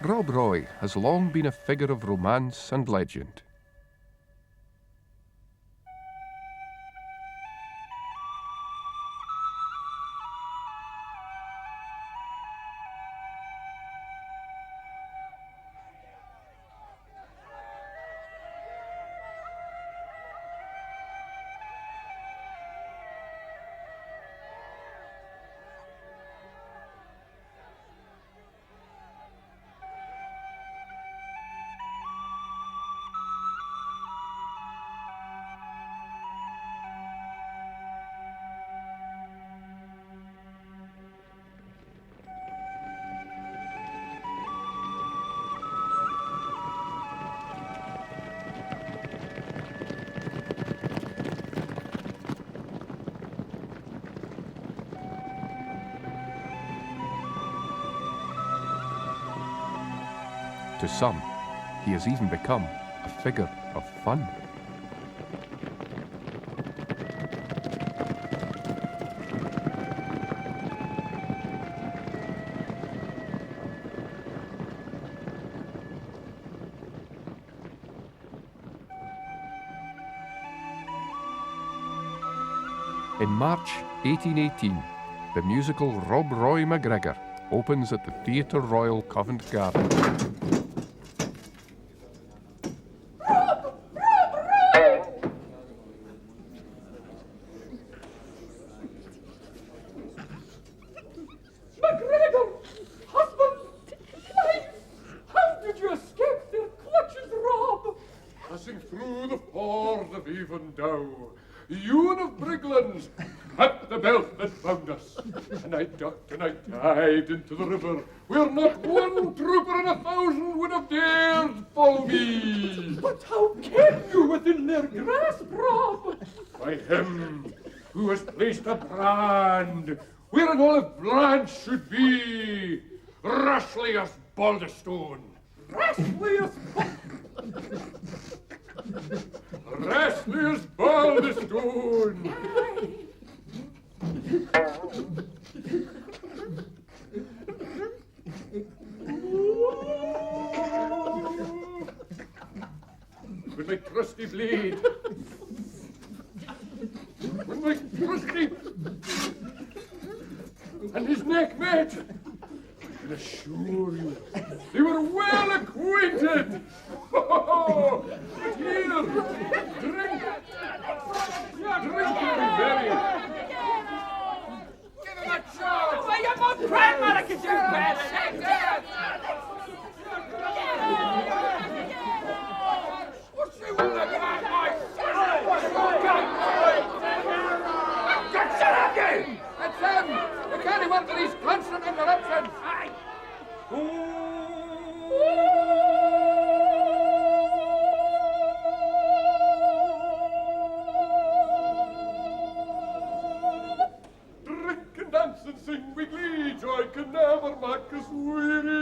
Rob Roy has long been a figure of romance and legend. To some, he has even become a figure of fun. In March 1818, the musical Rob Roy MacGregor opens at the Theatre Royal, Covent Garden. And I dived into the river where not one trooper in 1,000 would have dared follow me. But how came you within their grasp, Rob? By him who has placed a brand where an olive branch should be, Rashlius Baldistone. Rashlius Rashlius Baldistone. With my trusty blade, with my trusty, and his neck met, I can assure you they were well acquainted. Oh, but here, drink, and be merry. Give him a chance! Well, you won't cry, Malachy, you bad shake! What's she will look at, my son? What's your gun? Get shut up, you! That's them! We can't want these constant interruptions! Aye! Drink and dance and sing with glee, joy can never make us weary.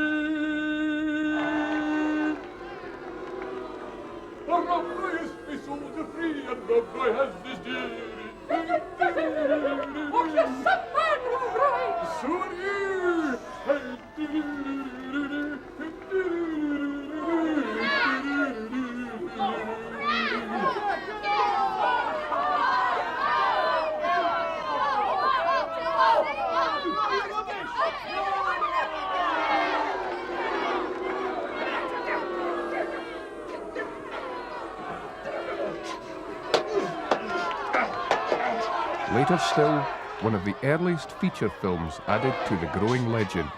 For Rob Roy is my soldier free, and Rob Roy has his dearie. Oh, you're some man, Rob Roy! So are you! Later still, one of the earliest feature films added to the growing legend.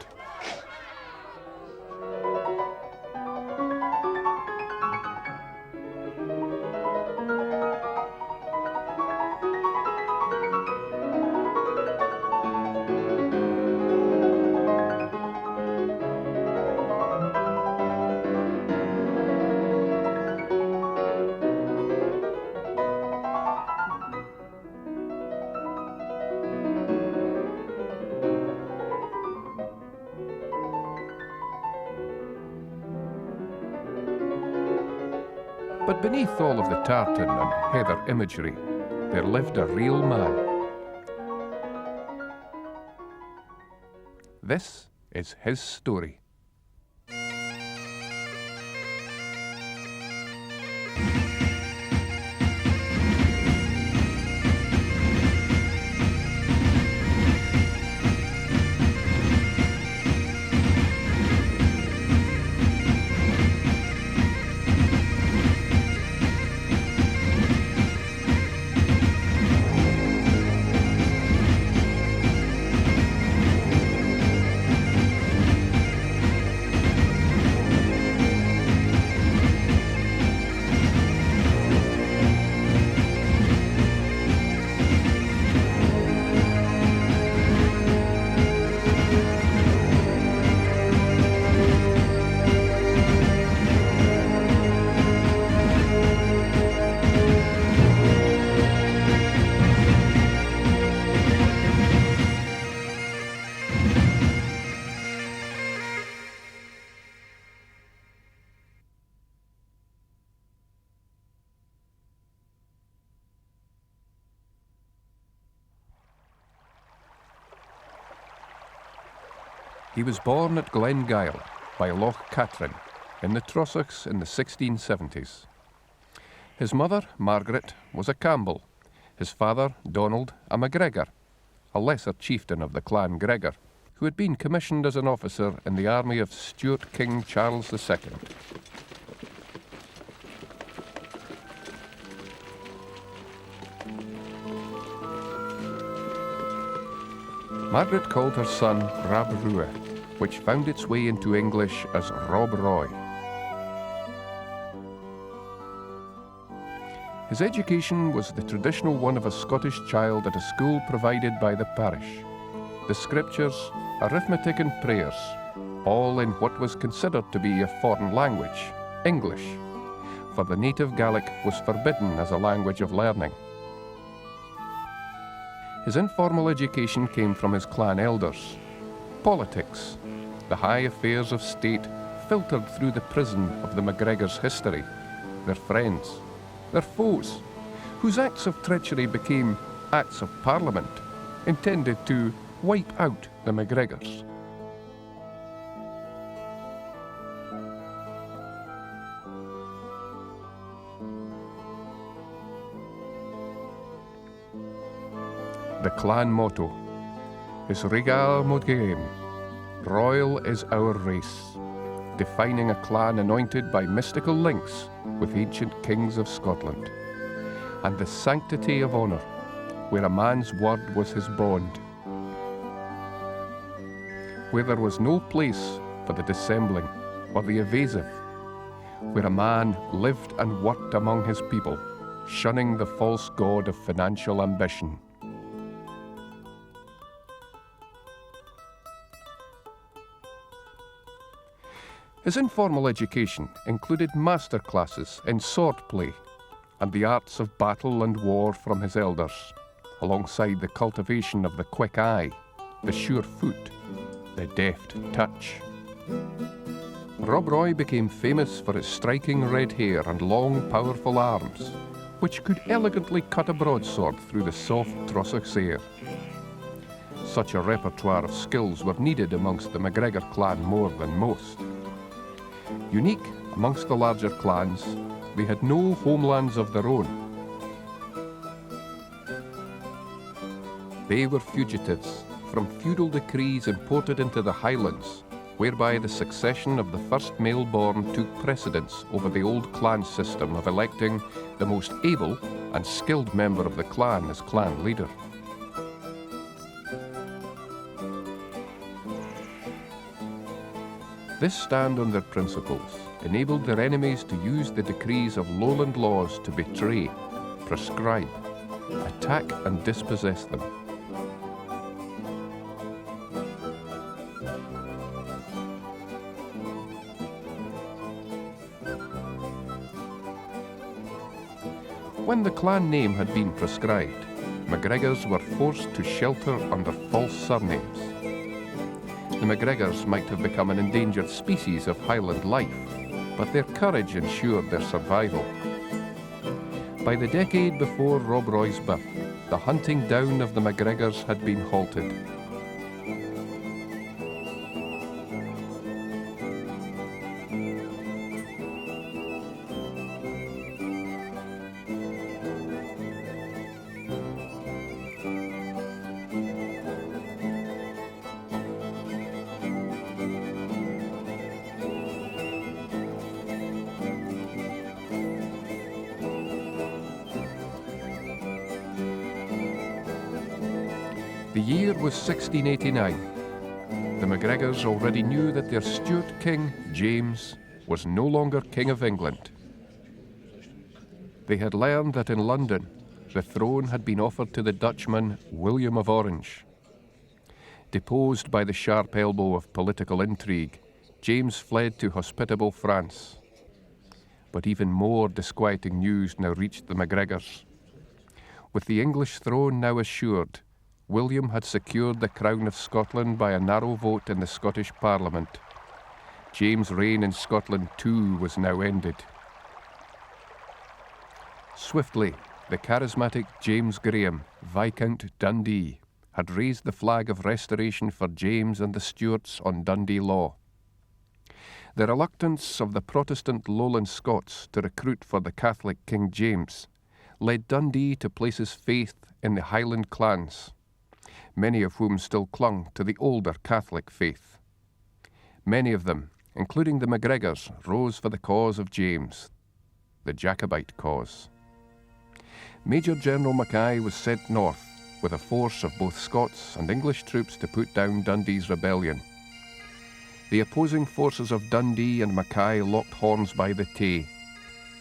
But beneath all of the tartan and heather imagery, there lived a real man. This is his story. He was born at Glengyle by Loch Catrin in the Trossachs in the 1670s. His mother, Margaret, was a Campbell, his father, Donald, a MacGregor, a lesser chieftain of the clan Gregor, who had been commissioned as an officer in the army of Stuart King Charles II. Margaret called her son Rab Rua, which found its way into English as Rob Roy. His education was the traditional one of a Scottish child at a school provided by the parish. The scriptures, arithmetic and prayers, all in what was considered to be a foreign language, English, for the native Gaelic was forbidden as a language of learning. His informal education came from his clan elders. Politics, the high affairs of state, filtered through the prism of the MacGregors' history, their friends, their foes, whose acts of treachery became acts of parliament, intended to wipe out the MacGregors. The clan motto is Regal Modgaim, royal is our race, defining a clan anointed by mystical links with ancient kings of Scotland, and the sanctity of honour, where a man's word was his bond, where there was no place for the dissembling or the evasive, where a man lived and worked among his people, shunning the false god of financial ambition. His informal education included master classes in swordplay and the arts of battle and war from his elders, alongside the cultivation of the quick eye, the sure foot, the deft touch. Rob Roy became famous for his striking red hair and long, powerful arms, which could elegantly cut a broadsword through the soft Trossachs air. Such a repertoire of skills were needed amongst the MacGregor clan more than most. Unique amongst the larger clans, they had no homelands of their own. They were fugitives from feudal decrees imported into the Highlands, whereby the succession of the first male born took precedence over the old clan system of electing the most able and skilled member of the clan as clan leader. This stand on their principles enabled their enemies to use the decrees of lowland laws to betray, prescribe, attack and dispossess them. When the clan name had been prescribed, MacGregors were forced to shelter under false surnames. The MacGregors might have become an endangered species of Highland life, but their courage ensured their survival. By the decade before Rob Roy's birth, the hunting down of the MacGregors had been halted. The year was 1689. The MacGregors already knew that their Stuart king, James, was no longer King of England. They had learned that in London, the throne had been offered to the Dutchman William of Orange. Deposed by the sharp elbow of political intrigue, James fled to hospitable France. But even more disquieting news now reached the MacGregors. With the English throne now assured, William had secured the crown of Scotland by a narrow vote in the Scottish Parliament. James' reign in Scotland too was now ended. Swiftly, the charismatic James Graham, Viscount Dundee, had raised the flag of restoration for James and the Stuarts on Dundee law. The reluctance of the Protestant Lowland Scots to recruit for the Catholic King James led Dundee to place his faith in the Highland clans, many of whom still clung to the older Catholic faith. Many of them, including the MacGregors, rose for the cause of James, the Jacobite cause. Major General Mackay was sent north with a force of both Scots and English troops to put down Dundee's rebellion. The opposing forces of Dundee and Mackay locked horns by the Tay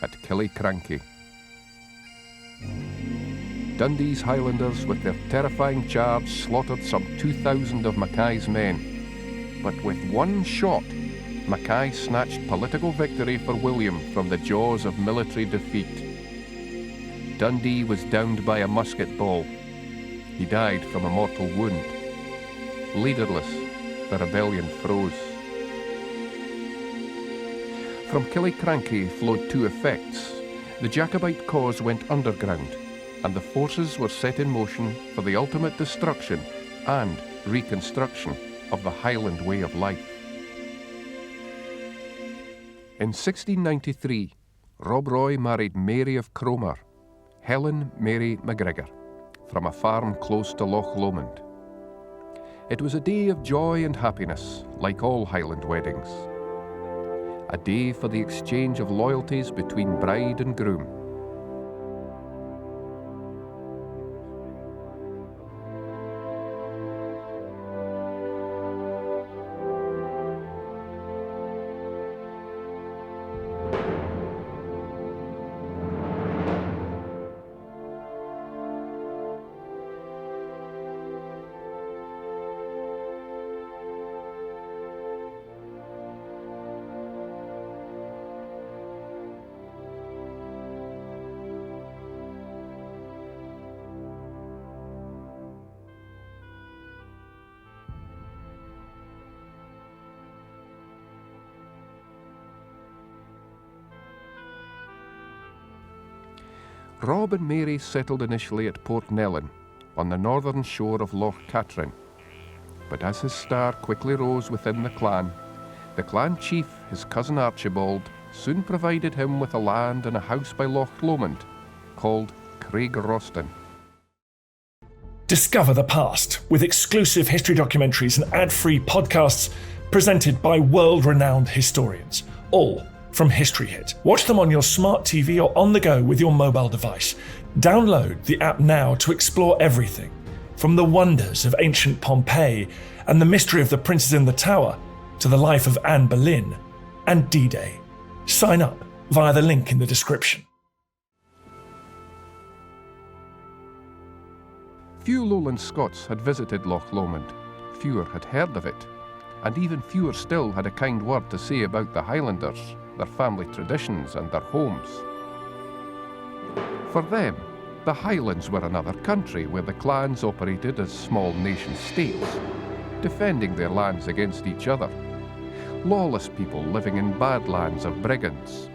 at Killiecrankie. Dundee's Highlanders, with their terrifying charge, slaughtered some 2,000 of Mackay's men. But with one shot, Mackay snatched political victory for William from the jaws of military defeat. Dundee was downed by a musket ball. He died from a mortal wound. Leaderless, the rebellion froze. From Killiecrankie flowed two effects. The Jacobite cause went underground, and the forces were set in motion for the ultimate destruction and reconstruction of the Highland way of life. In 1693, Rob Roy married Mary of Cromer, Helen Mary MacGregor, from a farm close to Loch Lomond. It was a day of joy and happiness, like all Highland weddings. A day for the exchange of loyalties between bride and groom. Rob and Mary settled initially at Port Nellin, on the northern shore of Loch Katrine. But as his star quickly rose within the clan chief, his cousin Archibald, soon provided him with a land and a house by Loch Lomond, called Craig Roston. Discover the past with exclusive history documentaries and ad-free podcasts presented by world-renowned historians, all from History Hit. Watch them on your smart TV or on the go with your mobile device. Download the app now to explore everything, from the wonders of ancient Pompeii and the mystery of the princes in the tower to the life of Anne Boleyn and D-Day. Sign up via the link in the description. Few Lowland Scots had visited Loch Lomond, fewer had heard of it, and even fewer still had a kind word to say about the Highlanders, their family traditions and their homes. For them, the Highlands were another country where the clans operated as small nation-states, defending their lands against each other. Lawless people living in badlands of brigands,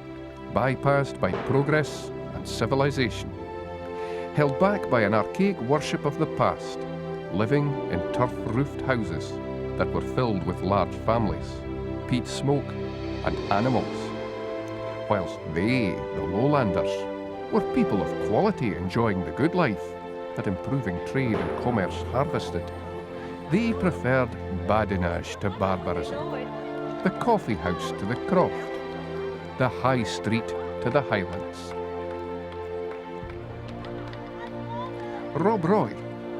bypassed by progress and civilization, held back by an archaic worship of the past, living in turf-roofed houses that were filled with large families, peat smoke and animals. Whilst they, the lowlanders, were people of quality enjoying the good life that improving trade and commerce harvested, they preferred badinage to barbarism, the coffee house to the croft, the high street to the Highlands. Rob Roy,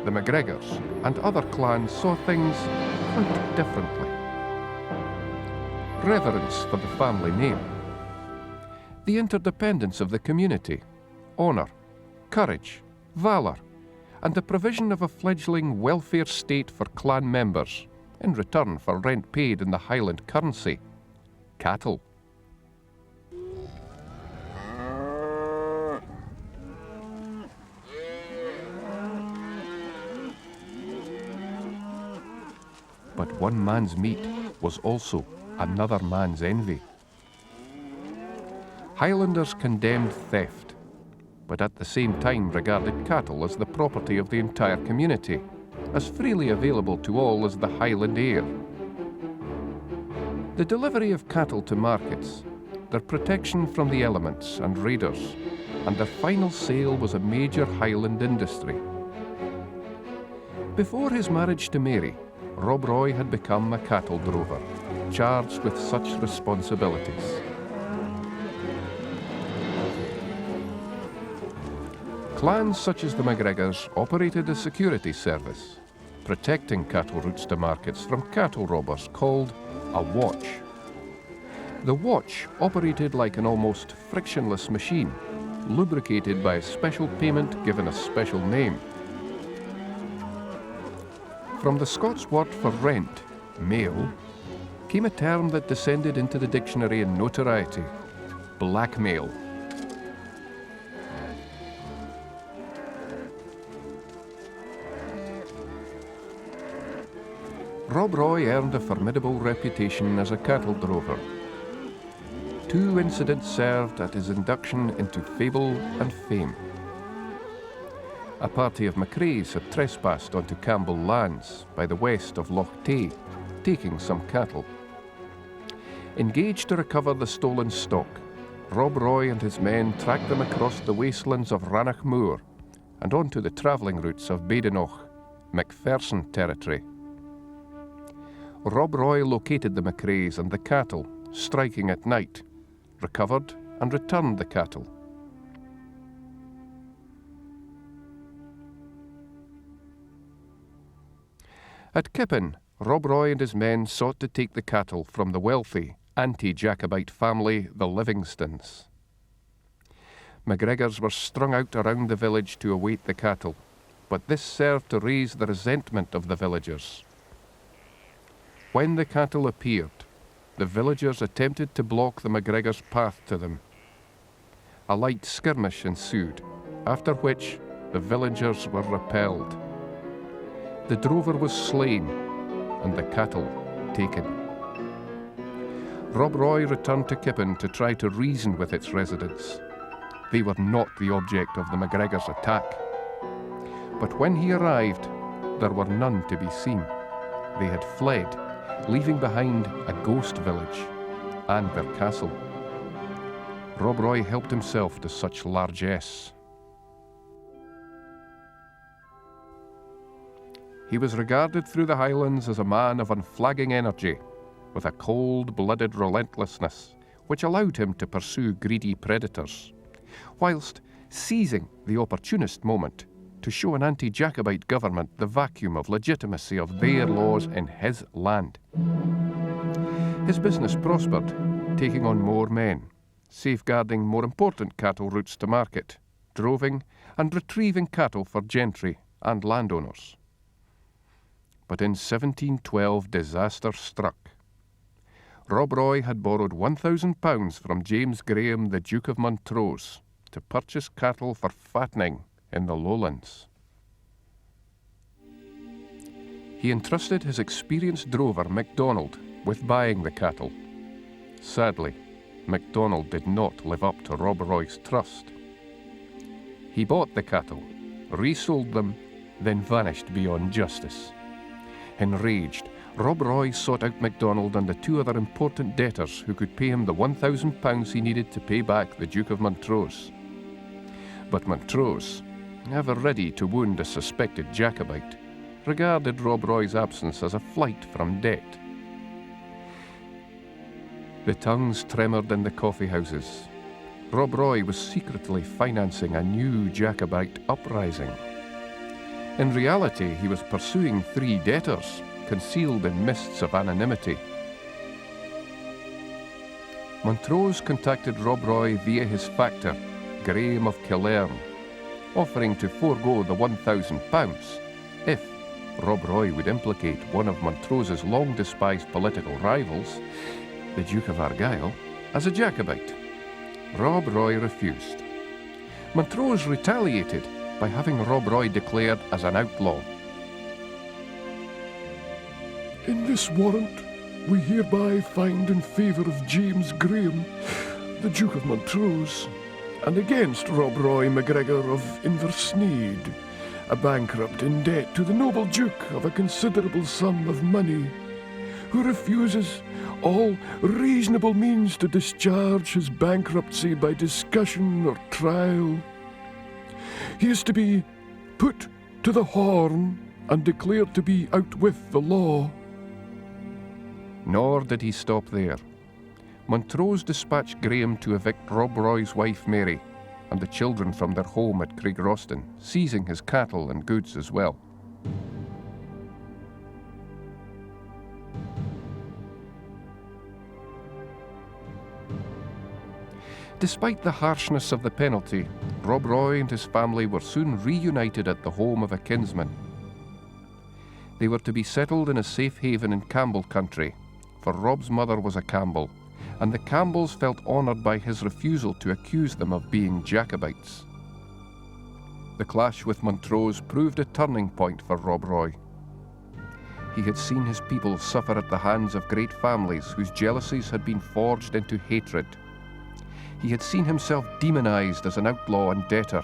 the MacGregors, and other clans saw things quite differently. Reverence for the family name, the interdependence of the community, honour, courage, valour, and the provision of a fledgling welfare state for clan members in return for rent paid in the Highland currency, cattle. But one man's meat was also another man's envy. Highlanders condemned theft, but at the same time regarded cattle as the property of the entire community, as freely available to all as the Highland air. The delivery of cattle to markets, their protection from the elements and raiders, and their final sale was a major Highland industry. Before his marriage to Mary, Rob Roy had become a cattle drover, charged with such responsibilities. Clans such as the MacGregors operated a security service, protecting cattle routes to markets from cattle robbers called a watch. The watch operated like an almost frictionless machine, lubricated by a special payment given a special name. From the Scots word for rent, mail, came a term that descended into the dictionary in notoriety: blackmail. Rob Roy earned a formidable reputation as a cattle drover. 2 incidents served at his induction into fable and fame. A party of MacRaes had trespassed onto Campbell lands by the west of Loch Tay, taking some cattle. Engaged to recover the stolen stock, Rob Roy and his men tracked them across the wastelands of Rannoch Moor and onto the travelling routes of Badenoch, Macpherson territory. Rob Roy located the MacRaes and the cattle, striking at night, recovered and returned the cattle. At Kippen, Rob Roy and his men sought to take the cattle from the wealthy, anti-Jacobite family, the Livingstons. MacGregors were strung out around the village to await the cattle, but this served to raise the resentment of the villagers. When the cattle appeared, the villagers attempted to block the MacGregors' path to them. A light skirmish ensued, after which the villagers were repelled. The drover was slain, and the cattle taken. Rob Roy returned to Kippen to try to reason with its residents. They were not the object of the MacGregors' attack. But when he arrived, there were none to be seen. They had fled, leaving behind a ghost village and their castle. Rob Roy helped himself to such largesse. He was regarded through the Highlands as a man of unflagging energy, with a cold-blooded relentlessness which allowed him to pursue greedy predators, whilst seizing the opportunist moment to show an anti-Jacobite government the vacuum of legitimacy of their laws in his land. His business prospered, taking on more men, safeguarding more important cattle routes to market, droving and retrieving cattle for gentry and landowners. But in 1712 disaster struck. Rob Roy had borrowed £1,000 from James Graham, the Duke of Montrose, to purchase cattle for fattening in the lowlands. He entrusted his experienced drover MacDonald with buying the cattle. Sadly, MacDonald did not live up to Rob Roy's trust. He bought the cattle, resold them, then vanished beyond justice. Enraged, Rob Roy sought out MacDonald and the 2 other important debtors who could pay him the £1,000 he needed to pay back the Duke of Montrose. But Montrose, ever ready to wound a suspected Jacobite, regarded Rob Roy's absence as a flight from debt. The tongues tremored in the coffee houses. Rob Roy was secretly financing a new Jacobite uprising. In reality, he was pursuing 3 debtors, concealed in mists of anonymity. Montrose contacted Rob Roy via his factor, Graham of Killern, offering to forego the £1,000 if Rob Roy would implicate one of Montrose's long-despised political rivals, the Duke of Argyll, as a Jacobite. Rob Roy refused. Montrose retaliated by having Rob Roy declared as an outlaw. In this warrant, we hereby find in favour of James Graham, the Duke of Montrose, and against Rob Roy MacGregor of Inversneid, a bankrupt in debt to the noble Duke of a considerable sum of money, who refuses all reasonable means to discharge his bankruptcy by discussion or trial. He is to be put to the horn and declared to be out with the law. Nor did he stop there. Montrose dispatched Graham to evict Rob Roy's wife Mary and the children from their home at Craigroston, seizing his cattle and goods as well. Despite the harshness of the penalty, Rob Roy and his family were soon reunited at the home of a kinsman. They were to be settled in a safe haven in Campbell country, for Rob's mother was a Campbell, and the Campbells felt honoured by his refusal to accuse them of being Jacobites. The clash with Montrose proved a turning point for Rob Roy. He had seen his people suffer at the hands of great families whose jealousies had been forged into hatred. He had seen himself demonised as an outlaw and debtor.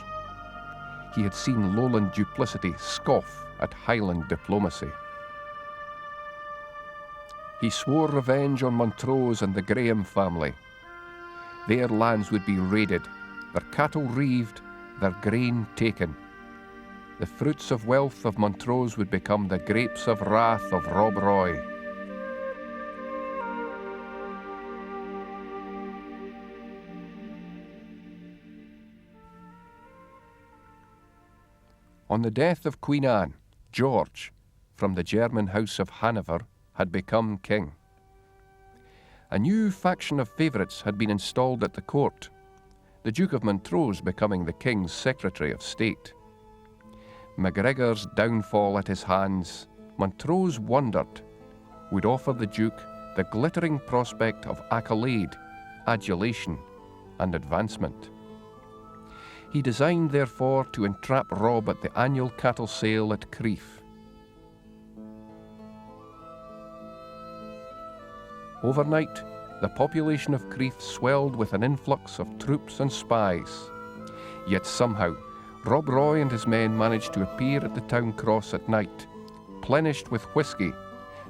He had seen lowland duplicity scoff at Highland diplomacy. He swore revenge on Montrose and the Graham family. Their lands would be raided, their cattle reaved, their grain taken. The fruits of wealth of Montrose would become the grapes of wrath of Rob Roy. On the death of Queen Anne, George, from the German house of Hanover, had become king. A new faction of favourites had been installed at the court, the Duke of Montrose becoming the king's Secretary of State. MacGregor's downfall at his hands, Montrose wondered, would offer the Duke the glittering prospect of accolade, adulation, and advancement. He designed, therefore, to entrap Rob at the annual cattle sale at Crieff. Overnight, the population of Crieff swelled with an influx of troops and spies. Yet somehow, Rob Roy and his men managed to appear at the town cross at night, plenished with whisky,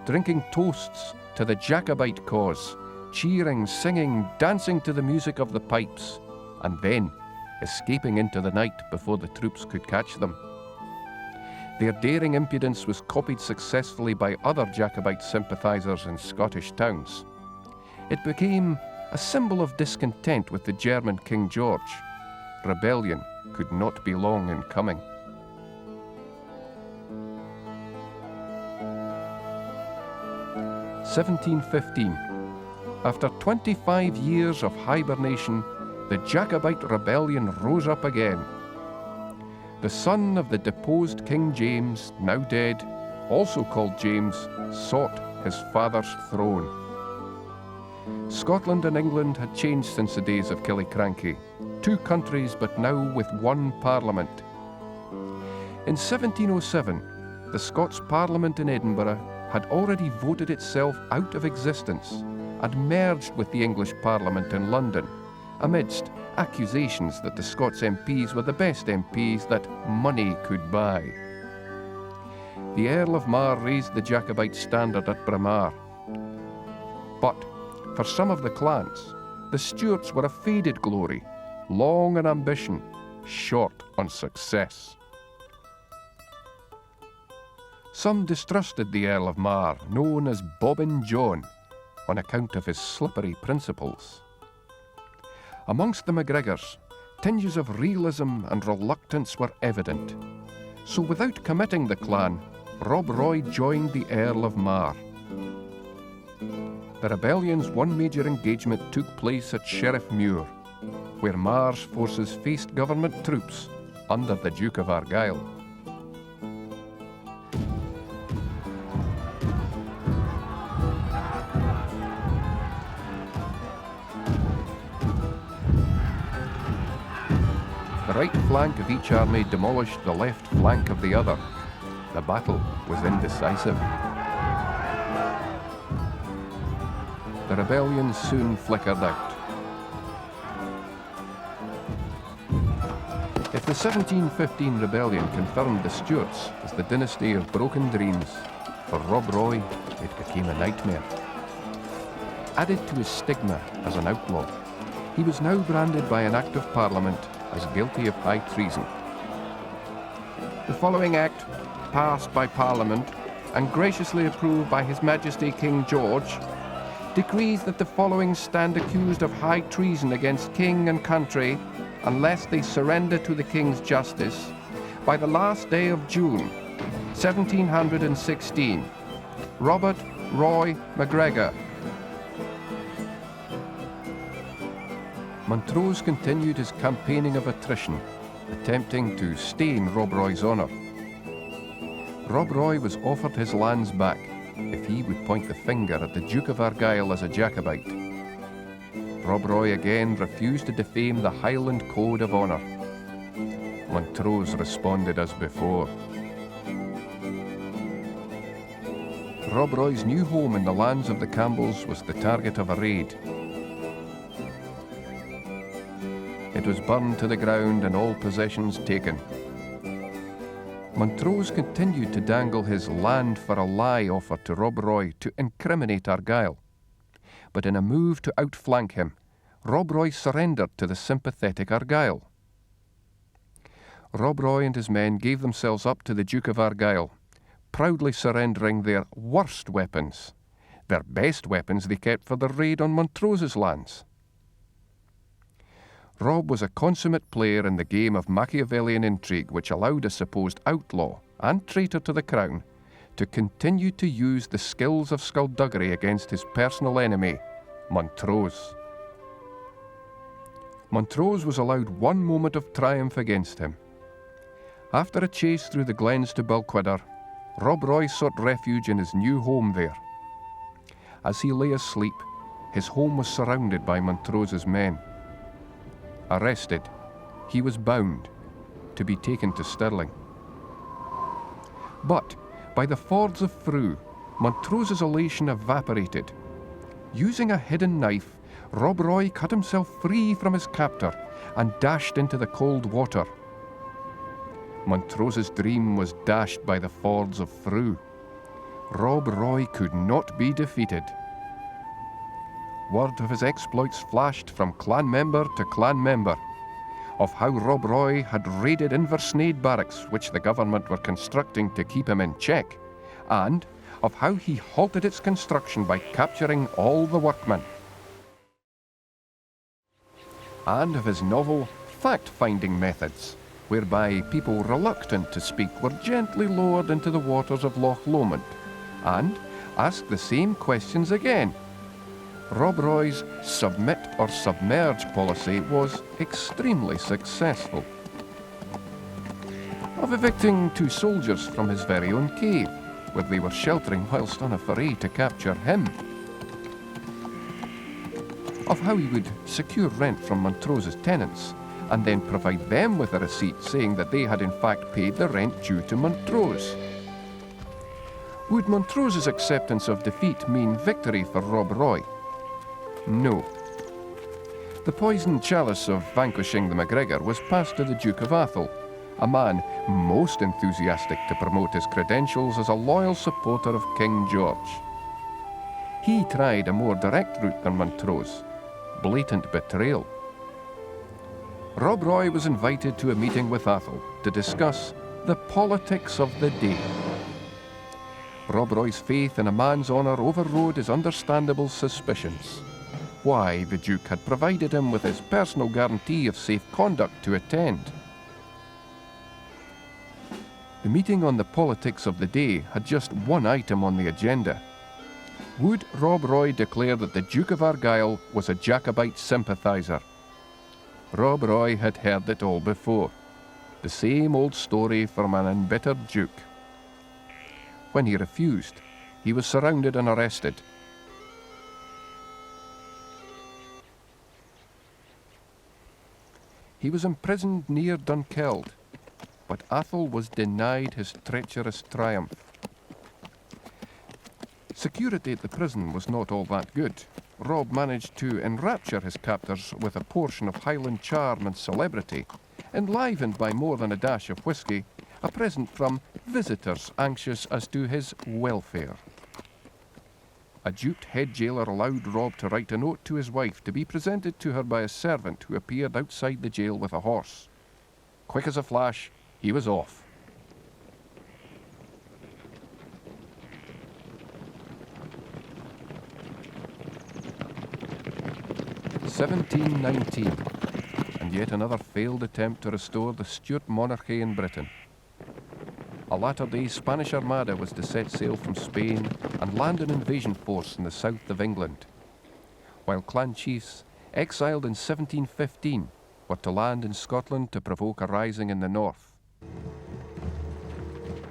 drinking toasts to the Jacobite cause, cheering, singing, dancing to the music of the pipes, and then escaping into the night before the troops could catch them. Their daring impudence was copied successfully by other Jacobite sympathisers in Scottish towns. It became a symbol of discontent with the German King George. Rebellion could not be long in coming. (1715). After 25 years of hibernation, the Jacobite rebellion rose up again. The son of the deposed King James, now dead, also called James, sought his father's throne. Scotland and England had changed since the days of Killiecrankie, two countries but now with one parliament. In 1707, the Scots Parliament in Edinburgh had already voted itself out of existence and merged with the English Parliament in London, amidst accusations that the Scots MPs were the best MPs that money could buy. The Earl of Mar raised the Jacobite standard at Braemar. But for some of the clans, the Stuarts were a faded glory, long in ambition, short on success. Some distrusted the Earl of Mar, known as Bobbin John, on account of his slippery principles. Amongst the MacGregors, tinges of realism and reluctance were evident. So without committing the clan, Rob Roy joined the Earl of Mar. The rebellion's one major engagement took place at Sheriff Muir, where Mar's forces faced government troops under the Duke of Argyll. The right flank of each army demolished the left flank of the other. The battle was indecisive. The rebellion soon flickered out. If the The 1715 rebellion confirmed the Stuarts as the dynasty of broken dreams. For Rob Roy, it became a nightmare. Added to his stigma as an outlaw, he was now branded by an Act of Parliament as guilty of high treason. The following Act, passed by Parliament and graciously approved by His Majesty King George, decrees that the following stand accused of high treason against king and country unless they surrender to the King's justice by the last day of June, 1716. Robert Roy MacGregor. Montrose continued his campaigning of attrition, attempting to stain Rob Roy's honour. Rob Roy was offered his lands back if he would point the finger at the Duke of Argyll as a Jacobite. Rob Roy again refused to defame the Highland Code of Honour. Montrose responded as before. Rob Roy's new home in the lands of the Campbells was the target of a raid. It was burned to the ground and all possessions taken. Montrose continued to dangle his land for a lie offer to Rob Roy to incriminate Argyll. But in a move to outflank him, Rob Roy surrendered to the sympathetic Argyll. Rob Roy and his men gave themselves up to the Duke of Argyll, proudly surrendering their worst weapons. Their best weapons they kept for the raid on Montrose's lands. Rob was a consummate player in the game of Machiavellian intrigue which allowed a supposed outlaw and traitor to the crown to continue to use the skills of skullduggery against his personal enemy, Montrose. Montrose was allowed one moment of triumph against him. After a chase through the glens to Balquhidder, Rob Roy sought refuge in his new home there. As he lay asleep, his home was surrounded by Montrose's men. Arrested, he was bound to be taken to Stirling. But by the fords of Frew, Montrose's elation evaporated. Using a hidden knife, Rob Roy cut himself free from his captor and dashed into the cold water. Montrose's dream was dashed by the fords of Frew. Rob Roy could not be defeated. Word of his exploits flashed from clan member to clan member, of how Rob Roy had raided Inversnaid barracks which the government were constructing to keep him in check, and of how he halted its construction by capturing all the workmen. And of his novel fact-finding methods, whereby people reluctant to speak were gently lowered into the waters of Loch Lomond and asked the same questions again. Rob Roy's submit or submerge policy was extremely successful. Of evicting 2 soldiers from his very own cave, where they were sheltering whilst on a foray to capture him. Of how he would secure rent from Montrose's tenants, and then provide them with a receipt saying that they had in fact paid the rent due to Montrose. Would Montrose's acceptance of defeat mean victory for Rob Roy? No. The poisoned chalice of vanquishing the MacGregor was passed to the Duke of Atholl, a man most enthusiastic to promote his credentials as a loyal supporter of King George. He tried a more direct route than Montrose, blatant betrayal. Rob Roy was invited to a meeting with Atholl to discuss the politics of the day. Rob Roy's faith in a man's honour overrode his understandable suspicions. Why the Duke had provided him with his personal guarantee of safe conduct to attend. The meeting on the politics of the day had just one item on the agenda. Would Rob Roy declare that the Duke of Argyll was a Jacobite sympathiser? Rob Roy had heard it all before. The same old story from an embittered Duke. When he refused, he was surrounded and arrested. He was imprisoned near Dunkeld, but Atholl was denied his treacherous triumph. Security at the prison was not all that good. Rob managed to enrapture his captors with a portion of Highland charm and celebrity, enlivened by more than a dash of whisky, a present from visitors anxious as to his welfare. A duped head jailer allowed Rob to write a note to his wife to be presented to her by a servant who appeared outside the jail with a horse. Quick as a flash, he was off. 1719, and yet another failed attempt to restore the Stuart monarchy in Britain. A latter-day Spanish armada was to set sail from Spain and land an invasion force in the south of England, while clan chiefs, exiled in 1715, were to land in Scotland to provoke a rising in the north.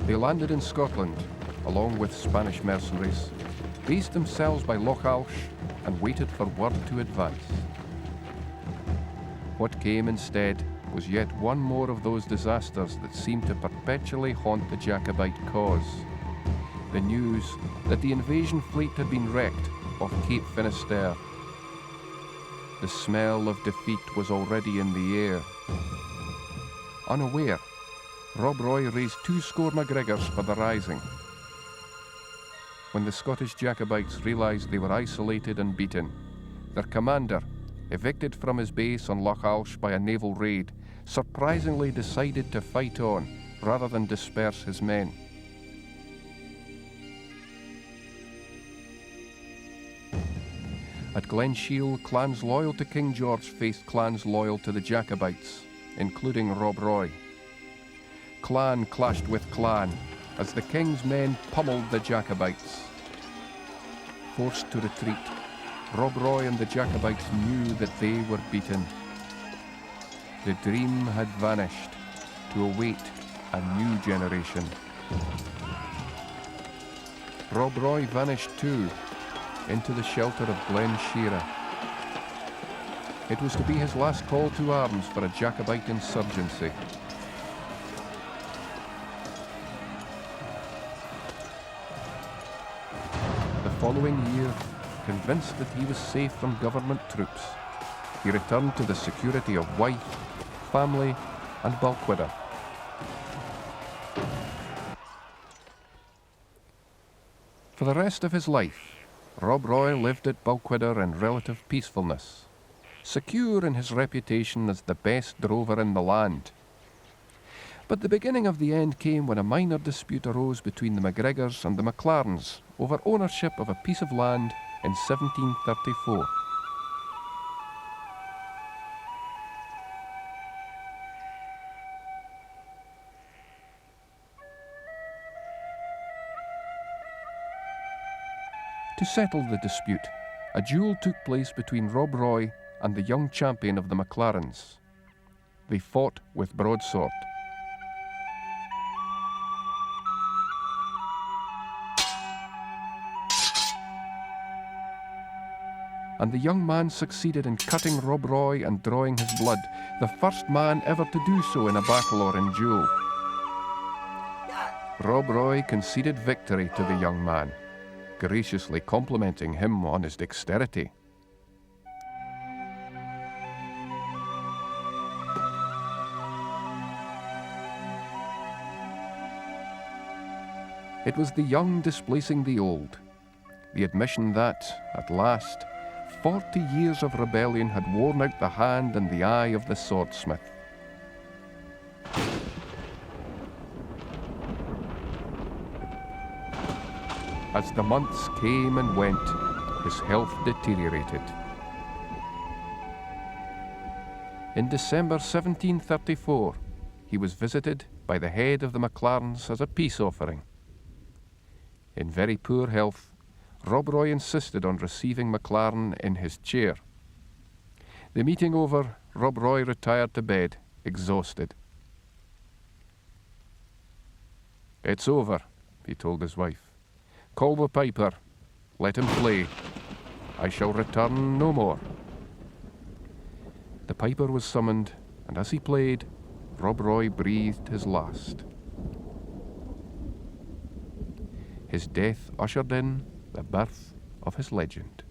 They landed in Scotland, along with Spanish mercenaries, based themselves by Loch Alsh, and waited for word to advance. What came instead was yet one more of those disasters that seemed to perpetually haunt the Jacobite cause. The news that the invasion fleet had been wrecked off Cape Finisterre. The smell of defeat was already in the air. Unaware, Rob Roy raised 20 MacGregors for the rising. When the Scottish Jacobites realised they were isolated and beaten, their commander, evicted from his base on Loch Alsh by a naval raid, surprisingly decided to fight on rather than disperse his men. At Glen Shiel, clans loyal to King George faced clans loyal to the Jacobites, including Rob Roy. Clan clashed with clan as the King's men pummeled the Jacobites. Forced to retreat, Rob Roy and the Jacobites knew that they were beaten. The dream had vanished to await a new generation. Rob Roy vanished too, into the shelter of Glen Shira. It was to be his last call to arms for a Jacobite insurgency. The following year, convinced that he was safe from government troops, he returned to the security of wife, family, and Balquhidder. For the rest of his life, Rob Roy lived at Balquhidder in relative peacefulness, secure in his reputation as the best drover in the land. But the beginning of the end came when a minor dispute arose between the MacGregors and the MacLarens over ownership of a piece of land in 1734. To settle the dispute, a duel took place between Rob Roy and the young champion of the MacLarens. They fought with broadsword. And the young man succeeded in cutting Rob Roy and drawing his blood, the first man ever to do so in a battle or in duel. Rob Roy conceded victory to the young man, graciously complimenting him on his dexterity. It was the young displacing the old, the admission that, at last, 40 years of rebellion had worn out the hand and the eye of the swordsmith. As the months came and went, his health deteriorated. In December 1734, he was visited by the head of the MacLarens as a peace offering. In very poor health, Rob Roy insisted on receiving MacLaren in his chair. The meeting over, Rob Roy retired to bed, exhausted. "It's over," he told his wife. "Call the piper. Let him play. I shall return no more." The piper was summoned, and as he played, Rob Roy breathed his last. His death ushered in the birth of his legend.